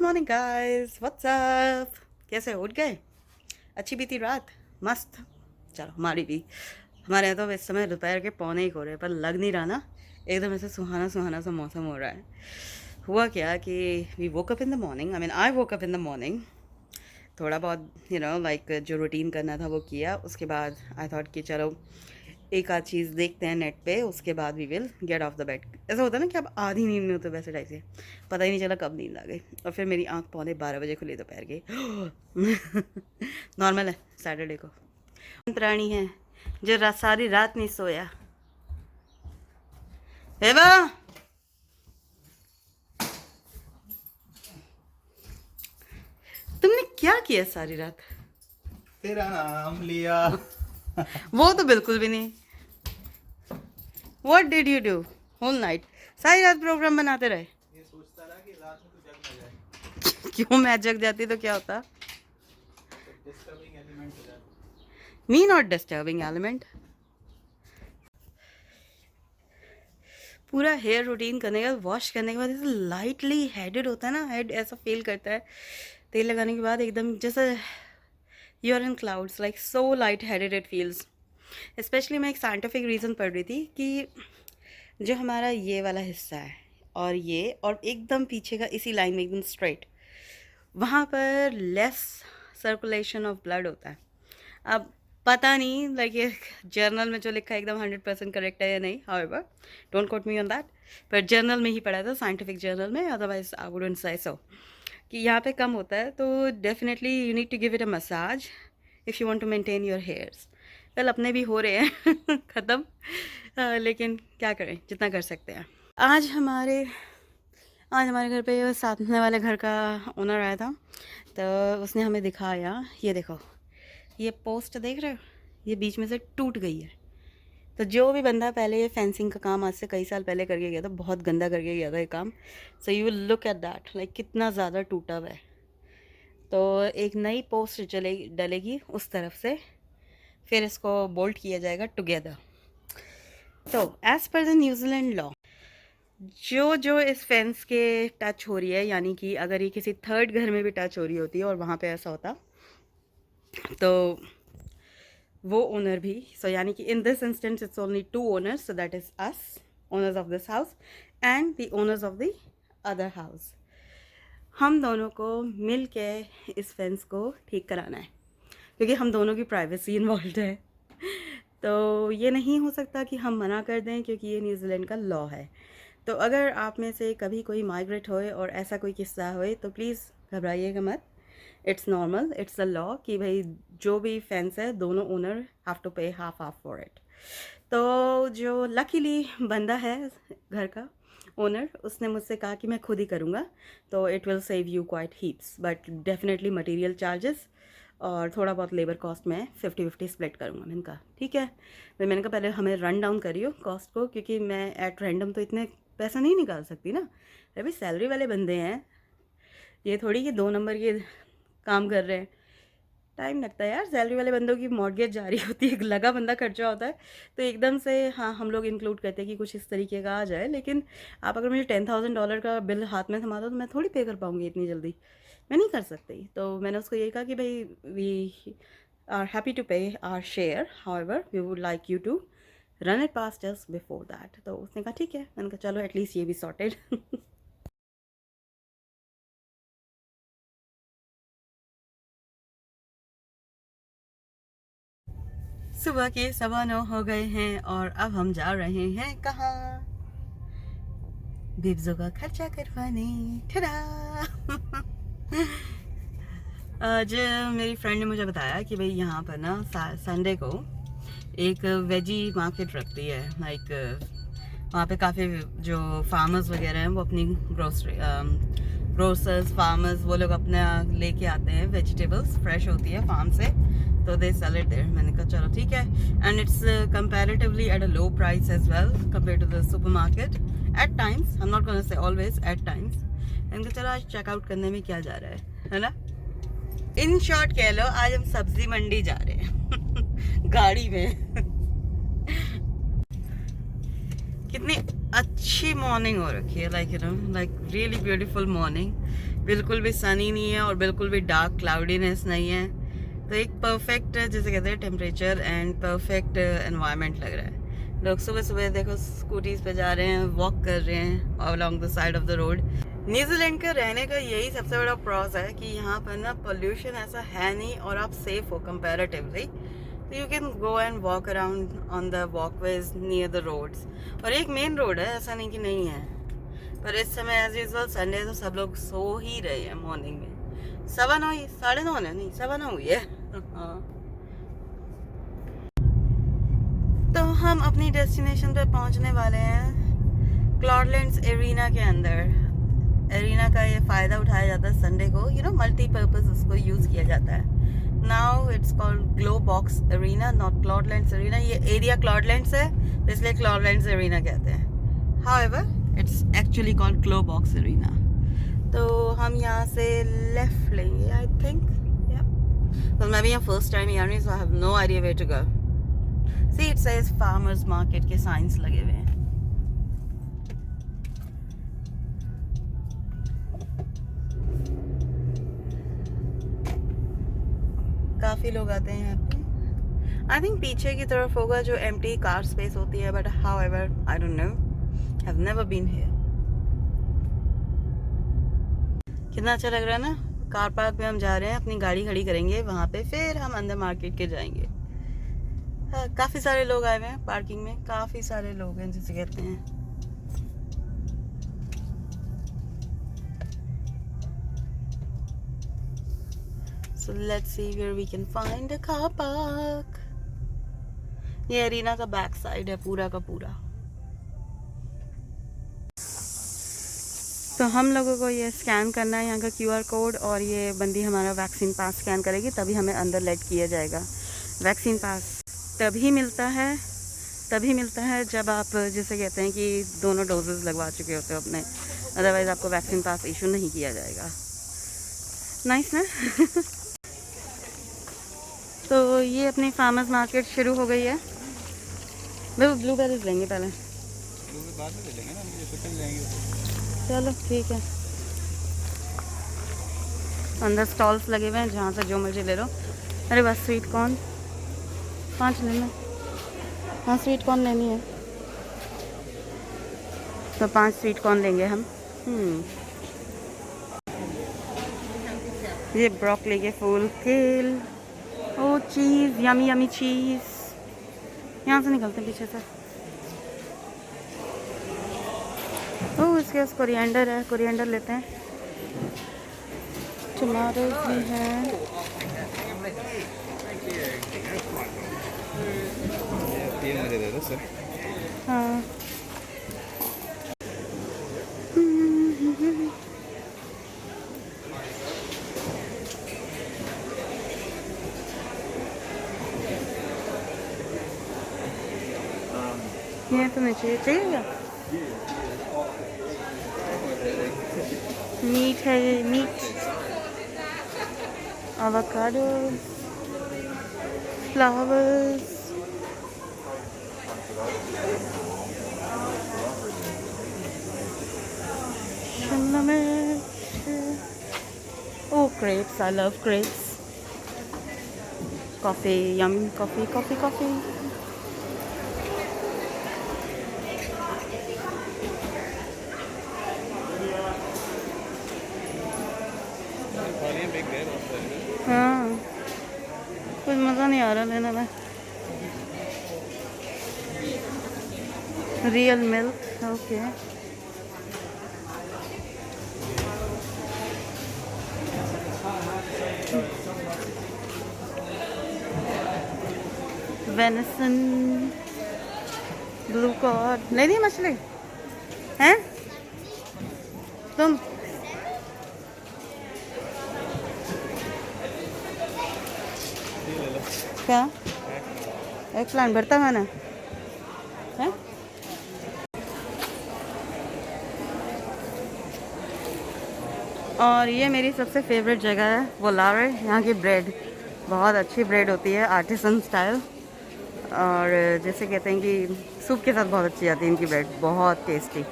Morning guys, WhatsApp. कैसे उठ गए? अच्छी बीती रात? मस्त। चलो हमारी भी। हमारे यहाँ तो इस समय दोपहर के पौने ही हो रहे हैं, पर लग नहीं रहा ना, एकदम ऐसे सुहाना सुहाना सा मौसम हो रहा है। हुआ क्या कि we woke up in the morning, I woke up in the morning. थोड़ा बहुत लाइक जो रूटीन करना था वो किया। उसके बाद आई थॉट कि चलो एक आध चीज़ देखते हैं नेट पे, उसके बाद we will get off the bed. ऐसा होता है ना कि आप आधी नींद में होते, वैसे टाइप से पता ही नहीं चला कब नींद आ गई। और फिर मेरी आंख पौने 12 बजे खुली दोपहर की। नॉर्मल है सैटरडे को। प्राणी है जो सारी रात नहीं सोया। एवा तुमने क्या किया सारी रात? तेरा नाम लिया। वो तो बिल्कुल भी नहीं। What did you do whole night? सारी रात प्रोग्राम बनाते रहे। ये सोचता रहा कि रात में तो जग ना जाए, क्यों? मैं जग जाती तो क्या होता? डिस्टर्बिंग एलिमेंट हो जाता। Me not disturbing element. पूरा हेयर रूटीन करने के बाद, वॉश करने के बाद ऐसा लाइटली हेडेड होता है ना, हेड ऐसा फील करता है तेल लगाने के बाद, एकदम जैसे you are in clouds, like so light headed it feels. Specially मैं एक साइंटिफिक रीज़न पढ़ रही थी कि जो हमारा ये वाला हिस्सा है और एकदम पीछे का इसी लाइन में एकदम स्ट्रेट, वहाँ पर लेस सर्कुलेशन ऑफ ब्लड होता है। अब पता नहीं लाइक ये जर्नल में जो लिखा है एकदम 100% करेक्ट है या नहीं, however don't quote me on that, पर जर्नल में ही पढ़ा था, साइंटिफिक जर्नल में, otherwise I wouldn't say so, कि यहाँ पे कम होता है। तो definitely you need to give it a massage if you want to maintain your hairs. Well अपने भी हो रहे हैं ख़त्म, लेकिन क्या करें, जितना कर सकते हैं। आज हमारे घर पे सामने वाले घर का ओनर आया था, तो उसने हमें दिखाया, ये देखो ये पोस्ट देख रहे हो, ये बीच में से टूट गई है। तो जो भी बंदा पहले ये फेंसिंग का काम आज से कई साल पहले करके गया था, बहुत गंदा करके गया था ये काम, so you will look at that, like कितना ज़्यादा टूटा हुआ है। तो एक नई पोस्ट डलेगी उस तरफ से, फिर इसको बोल्ट किया जाएगा टुगेदर। तो as per the New Zealand law, जो इस फेंस के टच हो रही है, यानी कि अगर ये किसी थर्ड घर में भी टच हो रही होती है और वहाँ पे ऐसा होता, तो वो ओनर भी, सो यानी कि in this instance it's only 2 owners, so that is us, owners of this house, and the owners of the other house. हम दोनों को मिल के इस फेंस को ठीक कराना है, क्योंकि हम दोनों की प्राइवेसी इन्वॉल्व है। तो ये नहीं हो सकता कि हम मना कर दें, क्योंकि ये न्यूजीलैंड का लॉ है। तो अगर आप में से कभी कोई माइग्रेट होए और ऐसा कोई किस्सा होए, तो प्लीज़ घबराइएगा मत, it's normal, it's a law कि भाई जो भी फेंस है दोनों ओनर हैव टू पे हाफ फॉर इट। तो जो लकीली बंदा है घर का ओनर, उसने मुझसे कहा कि मैं खुद ही करूँगा, तो it will save you quite heaps, but definitely material charges और थोड़ा बहुत लेबर कॉस्ट में 50-50 स्प्लिट करूँगा। मैंने कहा ठीक है। फिर मैंने कहा पहले हमें रन डाउन करियो कॉस्ट को, क्योंकि मैं एट रैंडम तो इतने पैसा नहीं निकाल सकती ना। अभी सैलरी वाले बंदे हैं, ये थोड़ी कि 2 नंबर के काम कर रहे हैं, टाइम लगता है यार। सैलरी वाले बंदों की मॉर्गेज जारी होती है, लगा बंदा खर्चा होता है, तो एकदम से हाँ हम लोग इंक्लूड करते हैं कि कुछ इस तरीके का आ जाए। लेकिन आप अगर मुझे $10,000 का बिल हाथ में थमा दो, तो मैं थोड़ी पे कर पाऊँगी इतनी जल्दी, मैं नहीं कर सकती। तो मैंने उसको यही कहा कि भाई we are happy to pay our share, however we would like you to run it past us before that. तो उसने कहा ठीक है। मैंने कहा चलो एटलीस्ट ये भी सॉर्टेड। सुबह के 9:15 हो गए हैं और अब हम जा रहे हैं कहाँ? बिब्जो का खर्चा करवाने। ठड़ा। आज मेरी फ्रेंड ने मुझे बताया कि भाई यहाँ पर ना संडे को एक वेजी मार्केट रखती है, लाइक वहाँ पे काफ़ी जो फार्मर्स वगैरह हैं वो अपनी ग्रोसर्स फार्मर्स वो लोग अपना लेके आते हैं, वेजिटेबल्स फ्रेश होती है फार्म से, तो दे सेल इट देयर। मैंने कहा चलो ठीक है, and it's comparatively at a low price as well compare to the supermarket at times, I am not gonna say always, at times. मैंने कहा चलो आज चेकआउट करने में क्या जा रहा है ना। इन शॉर्ट कह लो आज हम सब्जी मंडी जा रहे हैं गाड़ी में। कितनी अच्छी मॉर्निंग हो रखी है, like you know, like really beautiful morning. बिल्कुल भी सनी नहीं है और बिल्कुल भी डार्क क्लाउडीनेस नहीं है, तो एक परफेक्ट जैसे कहते हैं टेम्परेचर एंड परफेक्ट एनवायरनमेंट लग रहा है। लोग सुबह सुबह देखो स्कूटीज पे जा रहे हैं, वॉक कर रहे हैं along the side of the road. New Zealand का रहने का यही सबसे बड़ा प्रॉस है कि यहाँ पर ना पोल्यूशन ऐसा है नहीं और आप सेफ हो कंपैरेटिवली, तो you can go and walk around on the walkways near the roads. और एक मेन रोड है, ऐसा नहीं कि नहीं है, पर इस समय एज यूजल संडे तो सब लोग सो ही रहे हैं मॉर्निंग में। 9:15 9:30 नहीं 9:15 हुई है। हाँ। तो हम अपनी डेस्टिनेशन पे पहुंचने वाले हैं, क्लाउडलैंड्स एरिना के अंदर। एरिना का ये फ़ायदा उठाया जाता है संडे को, यू नो मल्टीपर्पज़ उसको यूज़ किया जाता है। Now it's called Glow Box Arena, not Cloudlands Arena. ये एरिया क्लाउडलैंड्स है तो इसलिए क्लाउडलैंड्स एरिना कहते हैं। However it's actually called Glow Box Arena. तो हम यहाँ से लेफ्ट लेंगे आई थिंक, तो मैं भी यहाँ फर्स्ट टाइम आ रही हूँ, so I have no idea where to go. See it says farmers market के साइंस लगे हुए हैं। काफी लोग आते हैं यहाँ पे। आई थिंक पीछे की तरफ होगा जो एम्प्टी कार स्पेस होती है, but however I don't know, have never been here. कितना अच्छा लग रहा है ना। कार पार्क में हम जा रहे हैं, अपनी गाड़ी खड़ी करेंगे वहाँ पे, फिर हम अंदर मार्केट के जाएंगे। हाँ, काफ़ी सारे लोग आए हुए हैं पार्किंग में, काफ़ी सारे लोग हैं जिसे कहते हैं। So let's see where we can find a car park. ये एरिना का बैक साइड है पूरा का पूरा। तो हम लोगों को ये स्कैन करना है यहाँ का QR कोड, और ये बंदी हमारा वैक्सीन पास स्कैन करेगी तभी हमें अंदर लेट किया जाएगा। वैक्सीन पास तभी मिलता है जब आप जिसे कहते हैं कि दोनों डोजेस लगवा चुके होते हो अपने, अदरवाइज़ आपको वैक्सीन पास इशू नहीं किया जाएगा। नाइस ना। तो ये अपनी फार्मर्स मार्केट शुरू हो गई है। भाई ब्लूबेरीज लेंगे पहले, बाद में ले लेंगे ना, जैसे कल जाएंगे। चलो ठीक है। अंदर स्टॉल्स लगे हुए हैं जहाँ से जो मर्जी ले लो। अरे बस स्वीट कॉर्न 5 लेना। हाँ स्वीट कॉर्न लेनी है तो 5 स्वीट कॉर्न लेंगे हम। ये ब्रोकली के फूल, केल, ओ चीज़, यमी यमी चीज़। यहाँ से निकलते हैं पीछे से। ओह इसके पास कोरिएंडर है, कोरिएंडर लेते हैं। टमाटोज भी हैं। ये मुझे दे दो सर। हाँ ये तो नीचे चाहिए। मीट है, ये मीट, एवोकाडो, फ्लावर्स, शिमला मिर्च। Oh grapes, I love grapes. Coffee, yummy coffee, coffee, coffee. हाँ कुछ मज़ा नहीं आ रहा लेने में। Real milk, okay. Venison, blue cod नहीं दी मछली हैं तुम। क्या एक प्लान भरता है ना है? और ये मेरी सबसे फेवरेट जगह है वोलारे। यहाँ की ब्रेड बहुत अच्छी ब्रेड होती है, आर्टिसन स्टाइल, और जैसे कहते हैं कि सूप के साथ बहुत अच्छी आती है इनकी ब्रेड, बहुत टेस्टी।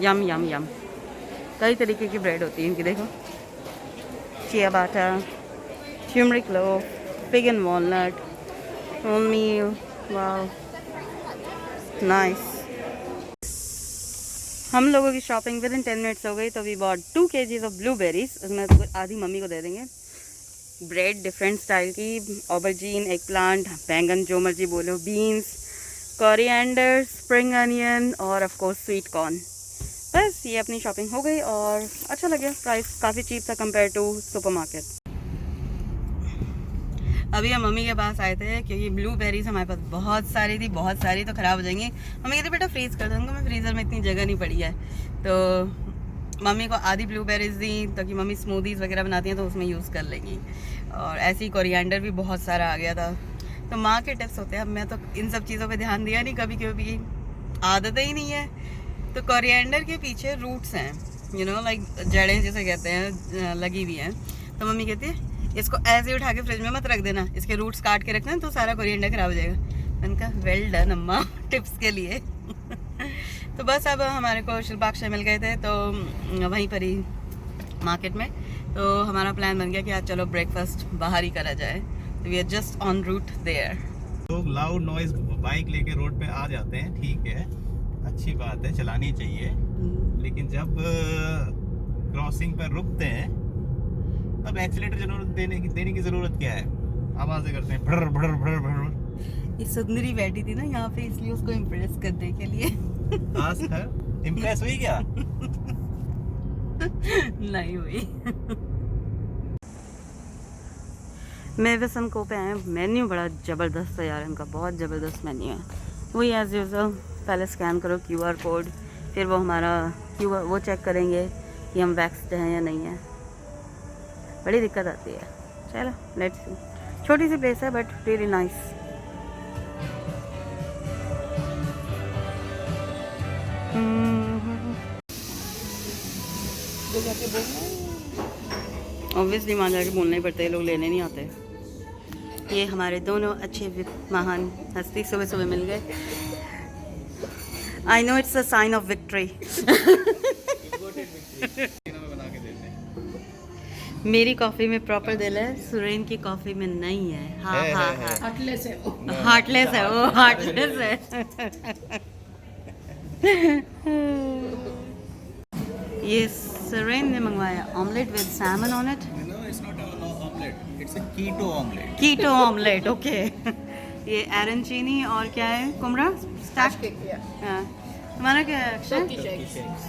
यम यम यम, कई तरीके की ब्रेड होती है इनकी, देखो। chia butter, turmeric loaf, fig and walnut, wholemeal. Wow, nice. हम लोगों की शॉपिंग विद इन 10 मिनट्स हो गई, तो we bought 2 kgs of blueberries. उसमें आधी मम्मी को दे देंगे। ब्रेड डिफरेंट स्टाइल की, ऑबरजीन, एग प्लांट, बैंगन जो मर्जी बोलो, बीन्स, कोरिएंडर, स्प्रिंग अनियन और ऑफ कोर्स स्वीट कॉर्न। बस ये अपनी शॉपिंग हो गई और अच्छा लगा। प्राइस काफ़ी चीप था कंपेयर टू सुपरमार्केट। अभी हम मम्मी के पास आए थे क्योंकि ब्लूबेरीज हमारे पास बहुत सारी थी, बहुत सारी तो ख़राब हो जाएंगी। मम्मी कहती बेटा फ्रीज़ कर दूँगा, मैं फ्रीज़र में इतनी जगह नहीं पड़ी है। तो मम्मी को आधी ब्लूबेरीज दी ताकि मम्मी स्मूदीज़ वगैरह बनाती हैं तो उसमें यूज़ कर लेंगी। और ऐसे ही कोरिएंडर भी बहुत सारा आ गया था। तो माँ के टिप्स होते हैं। अब मैं तो इन सब चीज़ों पे ध्यान दिया नहीं, कभी कभी आदत ही नहीं है। तो कोरिएंडर के पीछे रूट्स हैं, यू नो लाइक जड़ें जिसे कहते हैं, लगी हुई हैं। तो मम्मी कहती है इसको ऐसे उठा के फ्रिज में मत रख देना, इसके रूट्स काट के रखना तो सारा कोरिएंडर ख़राब हो जाएगा। मैंने कहा वेल डन अम्मा टिप्स के लिए। तो बस अब हमारे को शिल्पाक्षय मिल गए थे तो वहीं पर ही मार्केट में। तो हमारा प्लान बन गया कि आज चलो ब्रेकफास्ट बाहर ही करा जाए। तो we are just on route there. लोग लाउड नॉइज बाइक लेके रोड पे आ जाते हैं, ठीक है, अच्छी बात है, चलानी चाहिए। लेकिन जब क्रॉसिंग पर रुकते हैं तब एक्सीलेटर जरूरत देने की जरूरत क्या है? आवाजें करते हैं भड़र भड़र भड़र भड़र। ये सुंदरी बैठी थी ना यहाँ पे, इसलिए उसको इम्प्रेस करने के लिए। आज कर इम्प्रेस हुई क्या? नहीं हुई। मेविसन को पे आए। मेन्यू बड़ा ज़बरदस्त है यार, इनका बहुत ज़बरदस्त मेन्यू है। वही एज यूजुअल, पहले स्कैन करो QR कोड, फिर वो हमारा QR वो चेक करेंगे कि हम वैक्सड हैं या नहीं है। बड़ी दिक्कत आती है। चलो लेट्स सी। छोटी सी प्लेस है बट रियली नाइस। ऑब्वियसली वहाँ जाके बोलना ही पड़ता है, लोग लेने नहीं आते। ये हमारे दोनों अच्छे महान हस्ती सुबह सुबह मिल गए। I know it's a sign of victory. मेरी कॉफ़ी में प्रॉपर दिल है, सुरेन की कॉफ़ी में नहीं है। हाँ हाँ हाँ, हार्टलेस है वो, हार्टलेस है वो, हार्टलेस है। ये सुरेन ने मंगवाया omelette with salmon on it. No, it's not an omelette. It's a keto omelette. Keto omelette, okay. ये एरनचीनी और क्या है, कुमरा स्टैक। हाँ, हमारा क्या है अक्षय?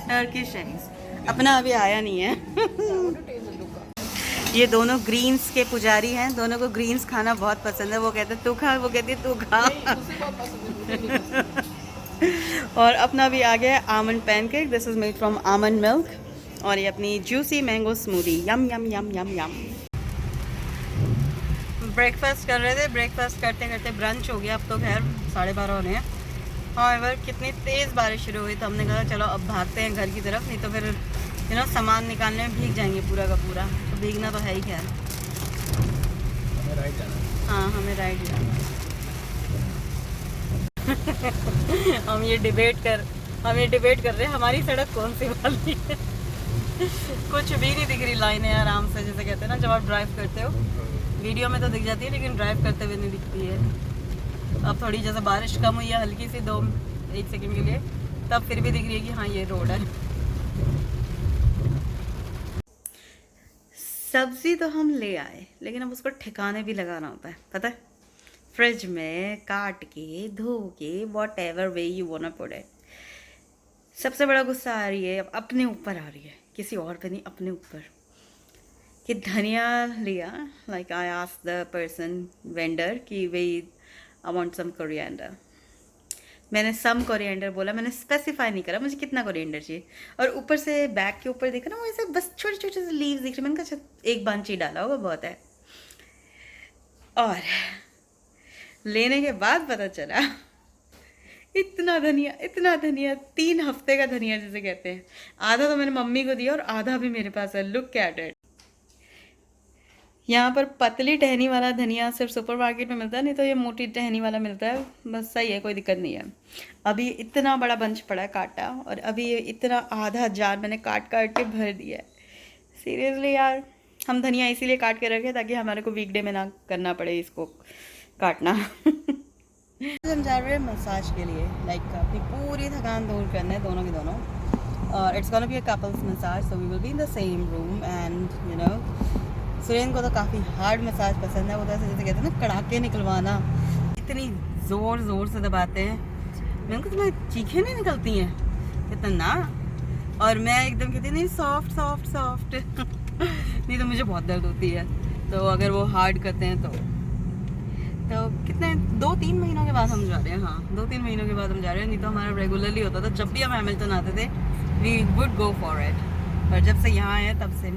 Turkish eggs. अपना अभी आया नहीं है। ये दोनों ग्रीन्स के पुजारी हैं, दोनों को ग्रीन्स खाना बहुत पसंद है। वो कहते हैं तू खा, वो कहती है तू खा। और अपना भी आ गया है almond pancake. This is made from almond milk. और ये अपनी जूसी मैंगो स्मूदी। यम यम यम यम यम। ब्रेकफास्ट कर रहे थे, ब्रेकफास्ट करते करते ब्रंच हो गया। अब तो खैर 12:30 होने हैं। हाउएवर कितनी तेज़ बारिश शुरू हुई तो हमने कहा चलो अब भागते हैं घर की तरफ, नहीं तो फिर सामान निकालने में भीग जाएंगे पूरा का पूरा। तो भीगना तो है ही खैर। हमें राइड जाना। हाँ हमें राइड जाना। हम ये डिबेट कर रहे हैं हमारी सड़क कौन सी वाली है। कुछ भी नहीं दिख रही लाइनें आराम से, जैसे कहते हैं ना जब आप ड्राइव करते हो। वीडियो में तो दिख जाती है लेकिन ड्राइव करते हुए नहीं दिखती है। अब थोड़ी जैसे बारिश कम हुई है हल्की सी 1 सेकंड के लिए, तब फिर भी दिख रही है कि हाँ ये रोड है। सब्ज़ी तो हम ले आए लेकिन अब उसको ठिकाने भी लगाना होता है, पता है। फ्रिज में काट के धो के what ever way you want put it. सबसे बड़ा गुस्सा आ रही है, अब अपने ऊपर आ रही है, किसी और पे नहीं, अपने ऊपर। कि धनिया लिया, like I asked the person vendor कि वही आई वांट सम कोरिएंडर। मैंने सम कोरिएंडर बोला, मैंने स्पेसिफाई नहीं करा मुझे कितना कोरिएंडर चाहिए। और ऊपर से बैग के ऊपर देखा ना, वो ऐसे बस छोटे छोटे से लीव्स दिख रहे। मैंने कहा एक बंच ही डाला होगा, बहुत है। और लेने के बाद पता चला इतना धनिया 3 हफ्ते का धनिया जिसे कहते हैं। आधा तो मैंने मम्मी को दिया और आधा भी मेरे पास है। Look at it. यहाँ पर पतली टहनी वाला धनिया सिर्फ सुपरमार्केट में मिलता है, नहीं तो ये मोटी टहनी वाला मिलता है। बस सही है, कोई दिक्कत नहीं है। अभी इतना बड़ा बंच पड़ा है काटा, और अभी ये इतना आधा जार मैंने काट के भर दिया है। सीरियसली यार, हम धनिया इसीलिए काट के रखे ताकि हमारे को वीकडे में ना करना पड़े इसको काटना। हम जा रहे हैं मसाज के लिए, लाइक अपनी पूरी थकान दूर करने दोनों के दोनों, और it's gonna be a couples massage, so we will be in the same room and you know Suren को तो काफ़ी हार्ड मसाज पसंद है, वो तो ऐसे जैसे कहते हैं ना कड़ाके निकलवाना, इतनी ज़ोर ज़ोर से दबाते हैं, मैं उनको तुम्हारी चीखें नहीं निकलती हैं, कहते ना, और मैं एकदम कहती नहीं सॉफ्ट सॉफ्ट सॉफ्ट नहीं तो मुझे बहुत दर्द होती है, तो अगर वो हार्ड करते हैं तो कितने 2-3 महीनों के बाद हम जा रहे हैं, हाँ 2-3 महीनों के बाद हम जा रहे हैं, नहीं तो हमारा रेगुलरली होता था, जब भी हम हैमिल्टन आते थे we would go for it, पर जब से यहाँ आए तब से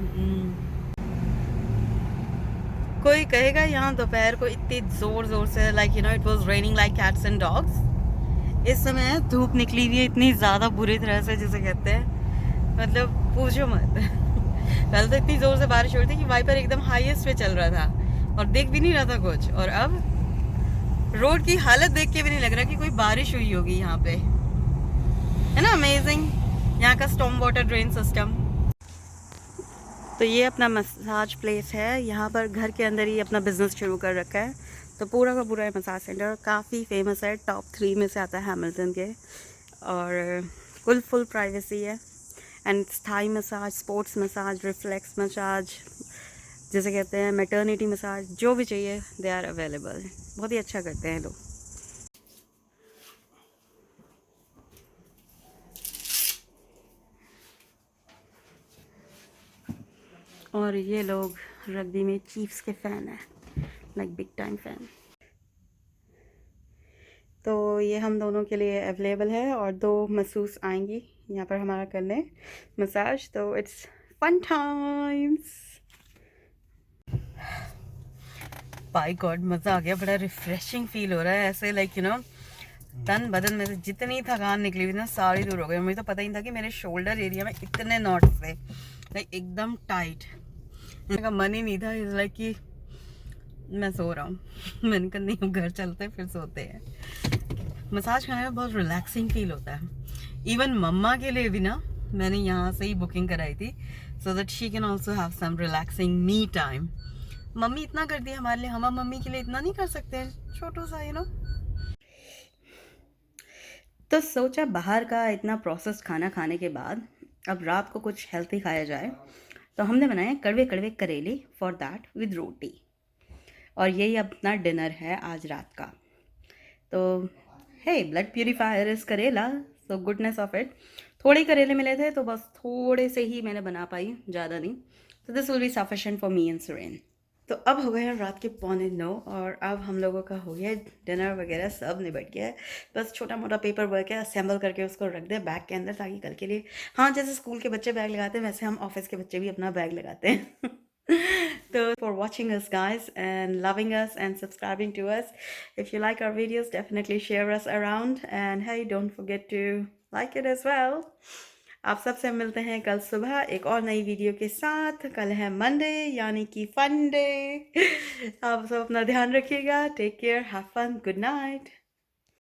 कोई कहेगा यहाँ दोपहर को इतनी ज़ोर ज़ोर से like you know it was raining like cats and dogs, इस समय धूप निकली हुई है इतनी ज़्यादा बुरी तरह से जिसे कहते हैं, मतलब पूछो मत। पहले तो इतनी ज़ोर से बारिश हो रही थी कि वाइपर एकदम हाईएस्ट पे चल रहा था और देख भी नहीं रहा था कुछ, और अब रोड की हालत देख के भी नहीं लग रहा कि कोई बारिश हुई होगी यहाँ पे, है ना अमेजिंग यहाँ का स्टॉर्म वाटर ड्रेन सिस्टम। तो ये अपना मसाज प्लेस है, यहाँ पर घर के अंदर ही अपना बिजनेस शुरू कर रखा है, तो पूरा का पूरा मसाज सेंटर काफ़ी फेमस है, टॉप 3 में से आता है हैमिल्टन के, और फुल प्राइवेसी है, and Thai massage, sports massage, reflex massage जैसे कहते हैं, मैटरनिटी मसाज, जो भी चाहिए दे आर अवेलेबल, बहुत ही अच्छा करते हैं लोग। और ये लोग रग्बी में चीफ्स के फ़ैन हैं, लाइक बिग टाइम फ़ैन। तो ये हम दोनों के लिए अवेलेबल है, और 2 मसूस आएंगी यहाँ पर हमारा करने मसाज, तो it's fun times. By god मज़ा आ गया, बड़ा रिफ्रेशिंग फील हो रहा है ऐसे, लाइक यू नो तन बदन में से जितनी थकान निकली हुई ना सारी दूर हो गई। मुझे तो पता ही नहीं था कि मेरे शोल्डर एरिया में इतने नॉट्स थे, लाइक एकदम टाइट, मेरा मन ही नहीं था लाइक कि मैं सो रहा हूँ। मैंने कहा नहीं घर चलते फिर सोते हैं। मसाज करने में बहुत रिलैक्सिंग फील होता है, इवन मम्मा के लिए भी ना मैंने यहाँ से ही बुकिंग कराई थी, so that she can also have some relaxing me time. Mummy इतना कर दिया हमारे लिए, हम मम्मी के लिए इतना नहीं कर सकते हैं, छोटो सा यू नो। तो सोचा बाहर का इतना प्रोसेस खाना खाने के बाद अब रात को कुछ हेल्थी खाया जाए, तो हमने बनाए कड़वे कड़वे करेले फॉर दैट विद रोटी, और यही अपना डिनर है आज रात का। तो हे ब्लड प्यूरिफायर इज करेला, सो गुडनेस ऑफ इट। थोड़े करेले मिले थे तो बस थोड़े से ही मैंने बना पाई, ज़्यादा नहीं, तो this will be sufficient for me and Suren. तो अब हो गए हैं रात के 8:45, और अब हम लोगों का हो गया डिनर वगैरह सब निपट गया है, बस छोटा मोटा पेपर वर्क है, असेंबल करके उसको रख दे बैग के अंदर ताकि कल के लिए, हाँ जैसे स्कूल के बच्चे बैग लगाते हैं वैसे हम ऑफिस के बच्चे भी अपना बैग लगाते हैं। तो for watching us guys and loving us and subscribing to us, if you like our videos definitely share us around, and hey don't forget to like it as well. आप सबसे मिलते हैं कल सुबह एक और नई वीडियो के साथ। कल है मंडे यानी कि फन डे। आप सब अपना ध्यान रखिएगा, take care, have fun, good night.